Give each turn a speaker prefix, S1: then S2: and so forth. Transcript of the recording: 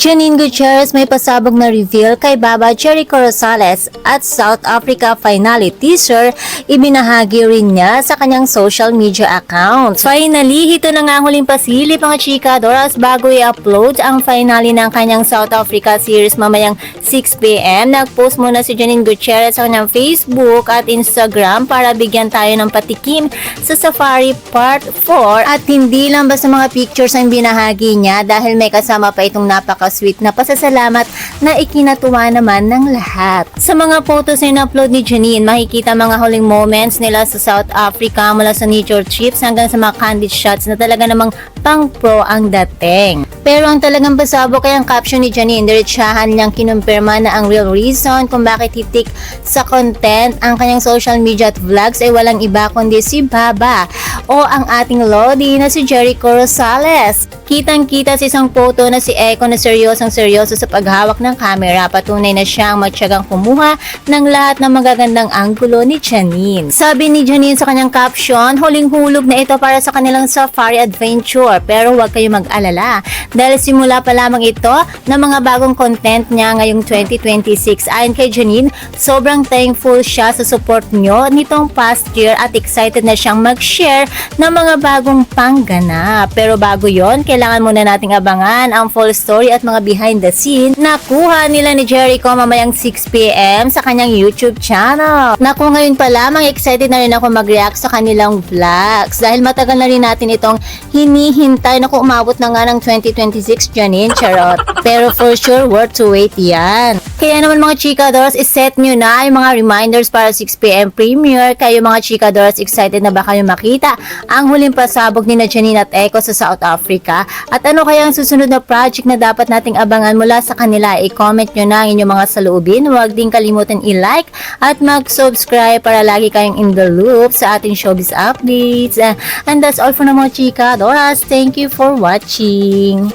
S1: Janine Gutierrez may pasabog na reveal kay Baba Jericho Rosales at South Africa finale teaser, ibinahagi rin niya sa kanyang social media account. Finally, ito na nga ang huling pasilip mga chikadoras bago i-upload ang finale ng kanyang South Africa series mamayang 6 PM. Nag-post muna si Janine Gutierrez sa kanyang Facebook at Instagram para bigyan tayo ng patikim sa Safari Part 4 at hindi lang basta mga pictures ang binahagi niya dahil may kasama pa itong napaka-sweet na pasasalamat na ikinatuwa naman ng lahat. Sa mga photos na in-upload ni Janine, makikita mga huling moments nila sa South Africa mula sa nature trips hanggang sa mga candid shots na talaga namang pang-pro ang dating. Pero ang talagang pasabog kay ang caption ni Janine, diretsahan niyang kinumpirma na ang real reason kung bakit hitik sa content ang kanyang social media at vlogs ay walang iba kundi si Baba o ang ating Lodi na si Jericho Rosales. Kitang-kita sa isang photo na si Eko na seryosong-seryoso sa paghawak ng camera. Patunay na siyang matyagang kumuha ng lahat ng magagandang anggulo ni Janine. Sabi ni Janine sa kanyang caption, huling hulog na ito para sa kanilang safari adventure. Pero huwag kayo mag-alala dahil simula pa lamang ito ng mga bagong content niya ngayong 2026. Ayon kay Janine, sobrang thankful siya sa support nyo nitong past year at excited na siyang mag-share ng mga bagong pangganap. Pero bago yon, kailangan muna nating abangan ang full story at mga behind the scene na kuha nila ni Jericho mamayang 6 PM sa kanyang YouTube channel. Naku, ngayon pa lamang excited na rin ako mag-react sa kanilang vlogs dahil matagal na rin natin itong hinihintay. Naku, umabot na nga ng 2026, Janine, charot. Pero for sure, worth to wait yan. Kaya naman mga chikadoras, iset nyo na yung mga reminders para 6 PM premiere. Kayo mga chikadoras, excited na ba kayo makita ang huling pasabog ni Janine at Eko sa South Africa? At ano kaya ang susunod na project na dapat nating abangan mula sa kanila? I-comment nyo na ang inyong mga saloobin. Huwag din kalimutan i-like at mag-subscribe para lagi kayong in the loop sa ating showbiz updates. And that's all for na mga chikadoras. Thank you for watching.